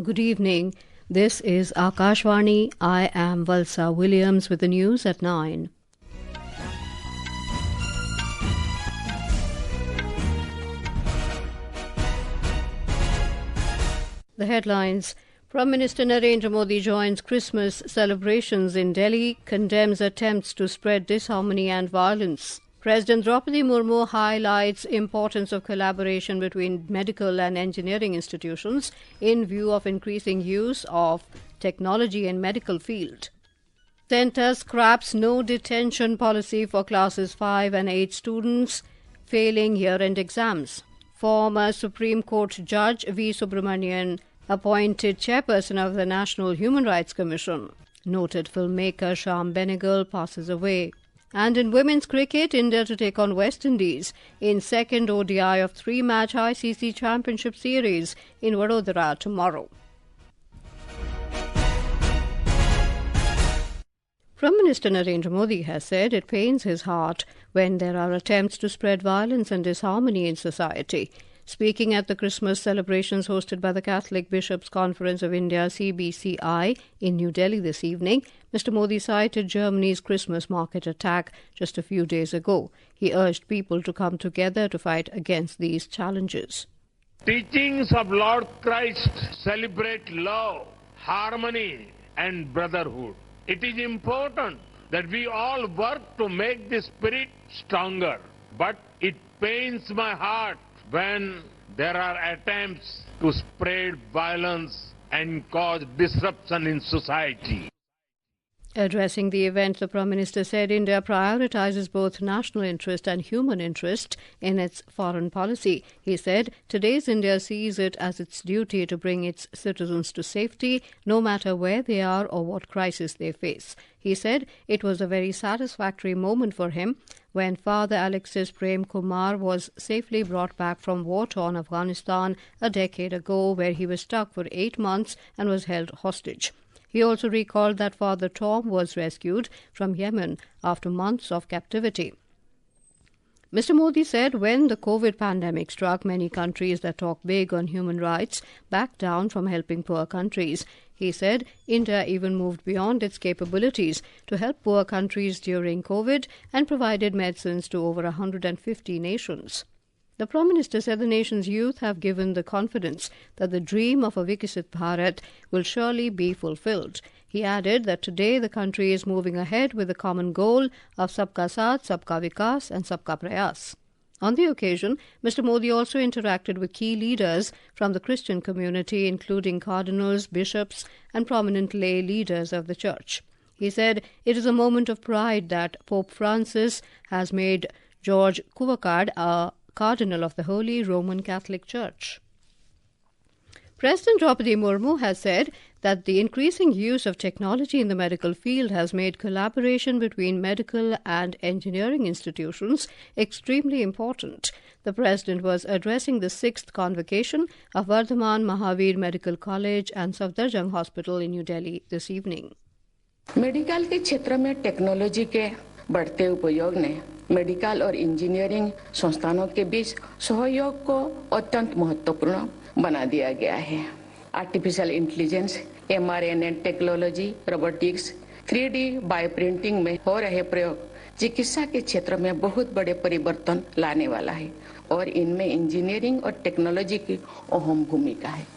Good evening. This is Akashvani. I am Valsa Williams with the news at 9. The headlines. Prime Minister Narendra Modi joins Christmas celebrations in Delhi, condemns attempts to spread disharmony and violence. President Droupadi Murmu highlights importance of collaboration between medical and engineering institutions in view of increasing use of technology in medical field. Centre scraps no detention policy for classes 5 and 8 students failing year-end exams. Former Supreme Court Judge Ramasubramanian appointed Chairperson of the National Human Rights Commission. Noted filmmaker Shyam Benegal passes away. And in women's cricket, India to take on West Indies in second ODI of 3-match ICC Championship series in Vadodara tomorrow. Prime Minister Narendra Modi has said it pains his heart when there are attempts to spread violence and disharmony in society. Speaking at the Christmas celebrations hosted by the Catholic Bishops' Conference of India CBCI in New Delhi this evening, Mr. Modi cited Germany's Christmas market attack just a few days ago. He urged people to come together to fight against these challenges. Teachings of Lord Christ celebrate love, harmony and brotherhood. It is important that we all work to make this spirit stronger. But it pains my heart when there are attempts to spread violence and cause disruption in society. Addressing the event, the Prime Minister said India prioritizes both national interest and human interest in its foreign policy. He said today's India sees it as its duty to bring its citizens to safety, no matter where they are or what crisis they face. He said it was a very satisfactory moment for him when Father Alexis Prem Kumar was safely brought back from war-torn Afghanistan a decade ago, where he was stuck for 8 months and was held hostage. He also recalled that Father Tom was rescued from Yemen after months of captivity. Mr. Modi said when the COVID pandemic struck, many countries that talk big on human rights backed down from helping poor countries. He said India even moved beyond its capabilities to help poor countries during COVID and provided medicines to over 150 nations. The Prime Minister said the nation's youth have given the confidence that the dream of a Viksit Bharat will surely be fulfilled. He added that today the country is moving ahead with the common goal of Sabka Saath, Sabka Vikas and Sabka Prayas. On the occasion, Mr. Modi also interacted with key leaders from the Christian community, including cardinals, bishops and prominent lay leaders of the church. He said it is a moment of pride that Pope Francis has made George Kuvakad a Cardinal of the Holy Roman Catholic Church. President Droupadi Murmu has said that the increasing use of technology in the medical field has made collaboration between medical and engineering institutions extremely important. The President was addressing the 6th convocation of Vardhaman Mahavir Medical College and Safdarjung Hospital in New Delhi this evening. Medical के क्षेत्र में technology के बढ़ते उपयोग ने medical और engineering संस्थानों के बीच सहयोग को अत्यंत महत्वपूर्ण बना दिया गया है। Artificial intelligence, mRNA technology, robotics, 3D bioprinting में हो रहे प्रयोग चिकित्सा के क्षेत्र में बहुत बड़े परिवर्तन लाने वाला है और इनमें इंजीनियरिंग और टेक्नोलॉजी की अहम भूमिका है।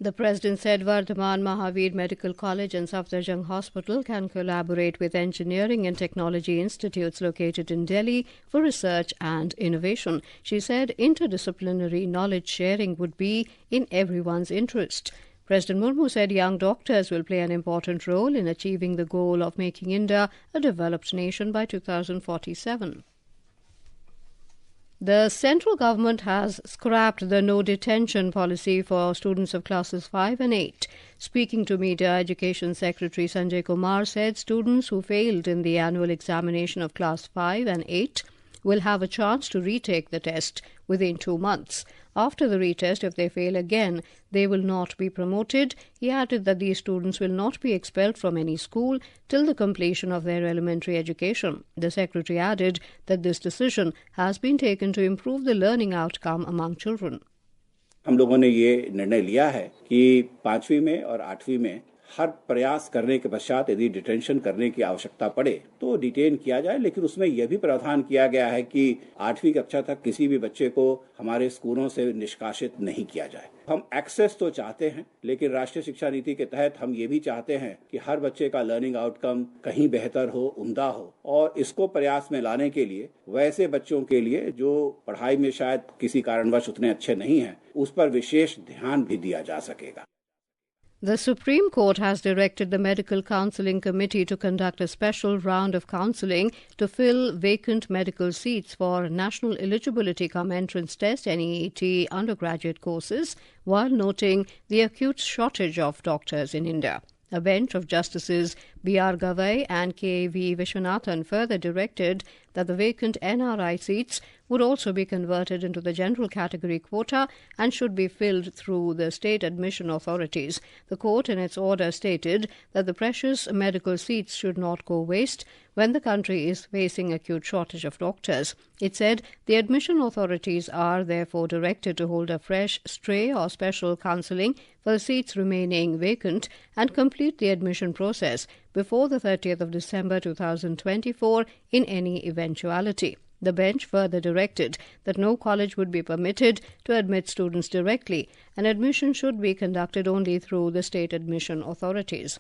The President said Vardhaman Mahavir Medical College and Safdarjung Hospital can collaborate with engineering and technology institutes located in Delhi for research and innovation. She said interdisciplinary knowledge sharing would be in everyone's interest. President Murmu said young doctors will play an important role in achieving the goal of making India a developed nation by 2047. The central government has scrapped the no detention policy for students of classes 5 and 8. Speaking to Media, Education Secretary Sanjay Kumar said students who failed in the annual examination of class 5 and 8 will have a chance to retake the test within 2 months. After the retest, if they fail again, they will not be promoted. He added that these students will not be expelled from any school till the completion of their elementary education. The Secretary added that this decision has been taken to improve the learning outcome among children. हम लोगों ने ये निर्णय लिया है कि 5वीं में और 8वीं में हर प्रयास करने के पश्चात यदि डिटेंशन करने की आवश्यकता पड़े तो डिटेन किया जाए, लेकिन उसमें यह भी प्रावधान किया गया है कि 8वीं कक्षा तक किसी भी बच्चे को हमारे स्कूलों से निष्कासित नहीं किया जाए। हम एक्सेस तो चाहते हैं, लेकिन राष्ट्रीय शिक्षा नीति के तहत हम ये भी चाहते हैं कि हर बच्चे का लर्निंग आउटकम कहीं बेहतर हो, उम्दा हो, और इसको प्रयास में लाने के लिए वैसे बच्चों के लिए जो पढ़ाई में शायद किसी कारणवश उतने अच्छे नहीं हैं, उस पर विशेष ध्यान भी दिया जा सकेगा। The Supreme Court has directed the Medical Counselling Committee to conduct a special round of counselling to fill vacant medical seats for National Eligibility Cum Entrance Test (NEET) undergraduate courses, while noting the acute shortage of doctors in India. A bench of Justices B.R. Gavai and K.V. Vishwanathan further directed that the vacant NRI seats would also be converted into the general category quota and should be filled through the state admission authorities. The court in its order stated that the precious medical seats should not go waste when the country is facing acute shortage of doctors. It said the admission authorities are therefore directed to hold a fresh stray or special counselling for the seats remaining vacant and complete the admission process before the 30th of December 2024 in any eventuality. The bench further directed that no college would be permitted to admit students directly, and admission should be conducted only through the state admission authorities.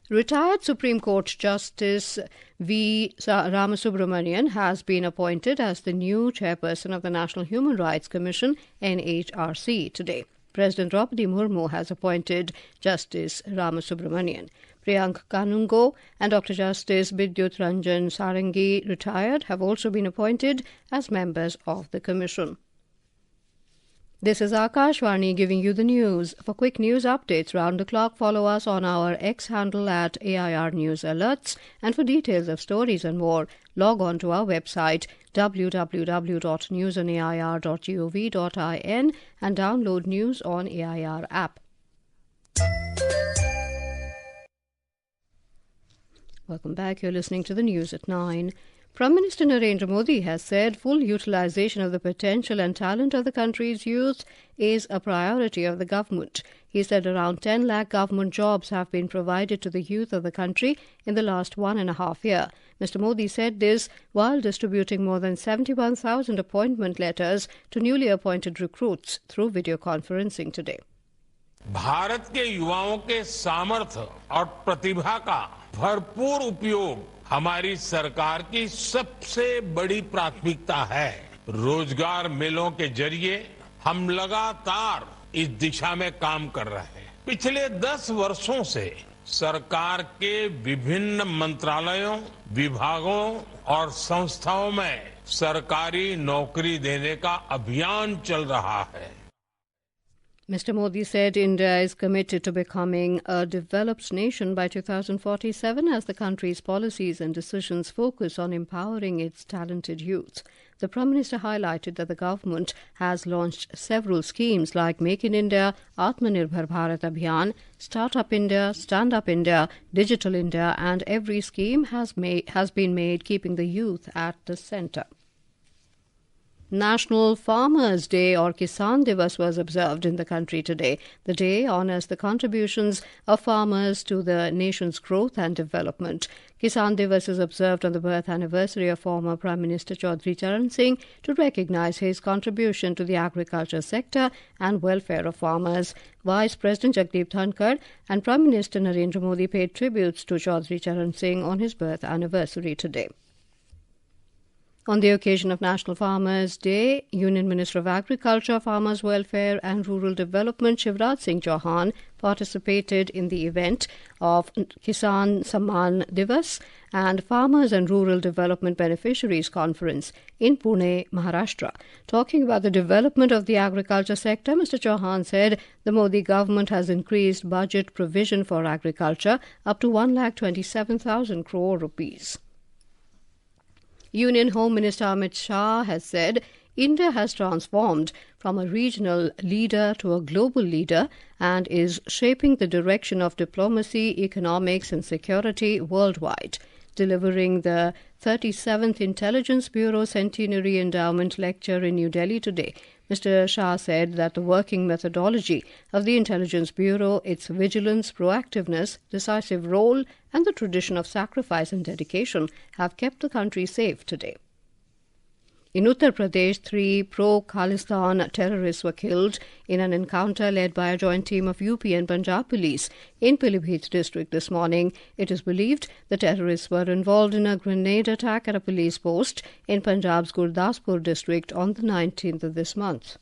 Retired Supreme Court Justice V. Ramasubramanian has been appointed as the new chairperson of the National Human Rights Commission (NHRC) today. President Droupadi Murmu has appointed Justice Ramasubramanian. Priyank Kanungo and Dr. Justice Bidyut Ranjan Sarangi, retired, have also been appointed as members of the Commission. This is Akashvani giving you the news. For quick news updates round the clock, follow us on our X handle at AIR News Alerts. And for details of stories and more, log on to our website www.newsonair.gov.in and download News on AIR app. Welcome back. You're listening to the news at 9. Prime Minister Narendra Modi has said full utilisation of the potential and talent of the country's youth is a priority of the government. He said around 10 lakh government jobs have been provided to the youth of the country in the last 1.5 years. Mr. Modi said this while distributing more than 71,000 appointment letters to newly appointed recruits through video conferencing today. Bharat के युवाओं के सामर्थ्य और प्रतिभा का भरपूर उपयोग हमारी सरकार की सबसे बड़ी प्राथमिकता है। रोजगार मेलों के जरिए हम लगातार इस दिशा में काम कर रहे हैं। पिछले 10 वर्षों से सरकार के विभिन्न मंत्रालयों, विभागों और संस्थाओं में सरकारी नौकरी देने का अभियान चल रहा है। Mr. Modi said India is committed to becoming a developed nation by 2047 as the country's policies and decisions focus on empowering its talented youth. The Prime Minister highlighted that the government has launched several schemes like Make in India, Atmanirbhar Bharat Abhiyan, Startup India, Stand Up India, Digital India, and every scheme has been made keeping the youth at the centre. National Farmers' Day or Kisan Divas was observed in the country today. The day honours the contributions of farmers to the nation's growth and development. Kisan Divas is observed on the birth anniversary of former Prime Minister Chaudhry Charan Singh to recognise his contribution to the agriculture sector and welfare of farmers. Vice President Jagdeep Dhankar and Prime Minister Narendra Modi paid tributes to Chaudhry Charan Singh on his birth anniversary today. On the occasion of National Farmers' Day, Union Minister of Agriculture, Farmers' Welfare and Rural Development Shivraj Singh Chauhan participated in the event of Kisan Samman Divas and Farmers and Rural Development Beneficiaries Conference in Pune, Maharashtra. Talking about the development of the agriculture sector, Mr. Chauhan said the Modi government has increased budget provision for agriculture up to 1,27,000 crore rupees. Union Home Minister Amit Shah has said India has transformed from a regional leader to a global leader and is shaping the direction of diplomacy, economics and security worldwide. Delivering the 37th Intelligence Bureau Centenary Endowment Lecture in New Delhi today, Mr. Shah said that the working methodology of the Intelligence Bureau, its vigilance, proactiveness, decisive role, and the tradition of sacrifice and dedication have kept the country safe today. In Uttar Pradesh, 3 pro-Khalistan terrorists were killed in an encounter led by a joint team of UP and Punjab police in Pilibhit district this morning. It is believed the terrorists were involved in a grenade attack at a police post in Punjab's Gurdaspur district on the 19th of this month.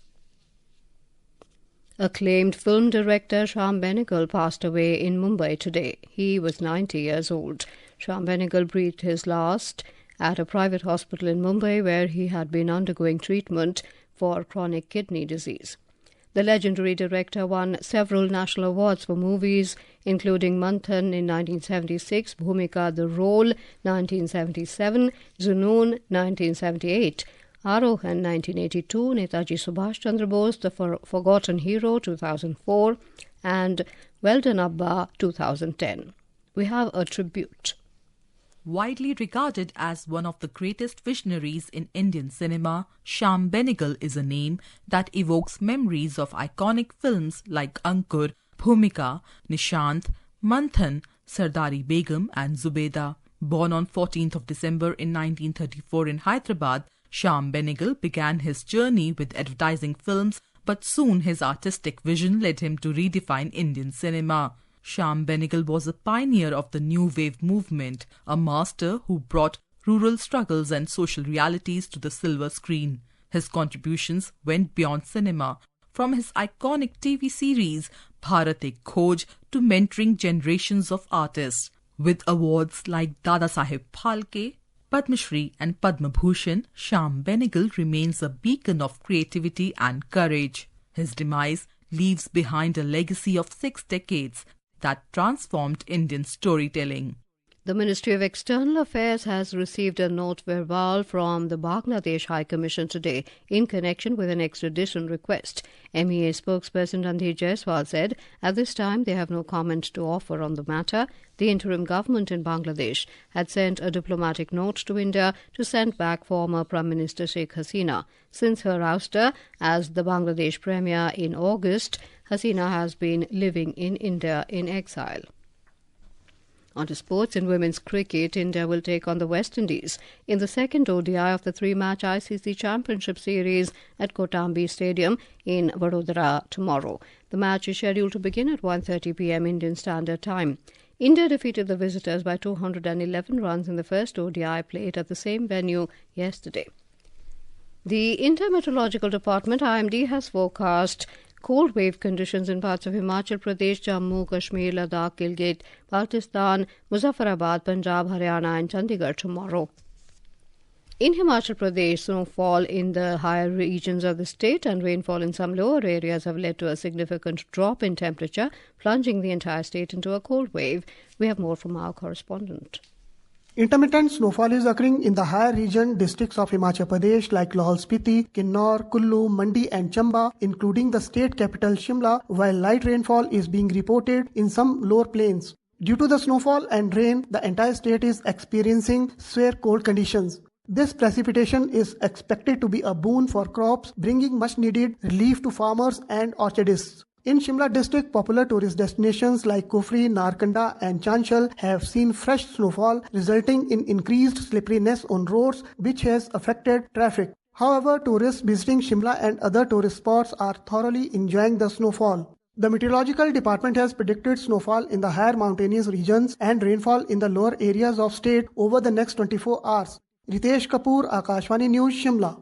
Acclaimed film director Shyam Benegal passed away in Mumbai today. He was 90 years old. Shyam Benegal breathed his last at a private hospital in Mumbai where he had been undergoing treatment for chronic kidney disease. The legendary director won several national awards for movies, including Manthan in 1976, Bhumika The Role 1977, Junoon 1978, Arohan 1982, Netaji Subhash Chandra Bose, The Forgotten Hero 2004, and Well Done Abba 2010. We have a tribute. Widely regarded as one of the greatest visionaries in Indian cinema, Shyam Benegal is a name that evokes memories of iconic films like Ankur, Bhumika, Nishant, Manthan, Sardari Begum and Zubeda. Born on 14th of December in 1934 in Hyderabad, Shyam Benegal began his journey with advertising films, but soon his artistic vision led him to redefine Indian cinema. Shyam Benegal was a pioneer of the New Wave movement, a master who brought rural struggles and social realities to the silver screen. His contributions went beyond cinema, from his iconic TV series Bharat Ek Khoj to mentoring generations of artists. With awards like Dada Saheb Phalke, Padma Shri and Padma Bhushan, Shyam Benegal remains a beacon of creativity and courage. His demise leaves behind a legacy of 6 decades that transformed Indian storytelling. The Ministry of External Affairs has received a note verbal from the Bangladesh High Commission today in connection with an extradition request. MEA spokesperson Randhir Jaiswal said at this time they have no comment to offer on the matter. The interim government in Bangladesh had sent a diplomatic note to India to send back former Prime Minister Sheikh Hasina. Since her ouster as the Bangladesh Premier in August, Hasina has been living in India in exile. On to sports. In women's cricket, India will take on the West Indies in the second ODI of the 3-match ICC Championship series at Kotambi Stadium in Vadodara tomorrow. The match is scheduled to begin at 1:30 p.m. Indian Standard Time. India defeated the visitors by 211 runs in the first ODI played at the same venue yesterday. The Intermeteorological Department, IMD, has forecast cold wave conditions in parts of Himachal Pradesh, Jammu, Kashmir, Ladakh, Gilgit, Baltistan, Muzaffarabad, Punjab, Haryana and Chandigarh tomorrow. In Himachal Pradesh, snowfall in the higher regions of the state and rainfall in some lower areas have led to a significant drop in temperature, plunging the entire state into a cold wave. We have more from our correspondent. Intermittent snowfall is occurring in the higher region districts of Himachal Pradesh like Lahaul Spiti, Kinnaur, Kullu, Mandi and Chamba, including the state capital Shimla, while light rainfall is being reported in some lower plains. Due to the snowfall and rain, the entire state is experiencing severe cold conditions. This precipitation is expected to be a boon for crops, bringing much needed relief to farmers and orchardists. In Shimla district, popular tourist destinations like Kufri, Narkanda and Chanchal have seen fresh snowfall, resulting in increased slipperiness on roads, which has affected traffic. However, tourists visiting Shimla and other tourist spots are thoroughly enjoying the snowfall. The Meteorological Department has predicted snowfall in the higher mountainous regions and rainfall in the lower areas of state over the next 24 hours. Ritesh Kapoor, Akashvani News, Shimla.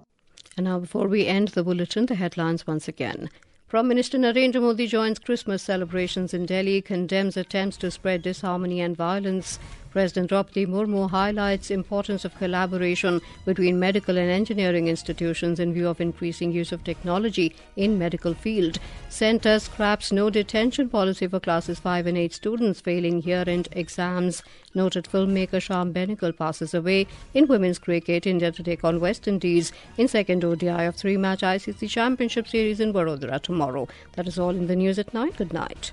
And now, before we end the bulletin, the headlines once again. Prime Minister Narendra Modi joins Christmas celebrations in Delhi, condemns attempts to spread disharmony and violence. President Droupadi Murmu highlights importance of collaboration between medical and engineering institutions in view of increasing use of technology in medical field. Centre scraps no detention policy for classes 5 and 8 students failing year-end exams. Noted filmmaker Shyam Benegal passes away. In women's cricket, India to take on West Indies in second ODI of 3-match ICC Championship series in Vadodara tomorrow. That is all in the news at 9. Good night.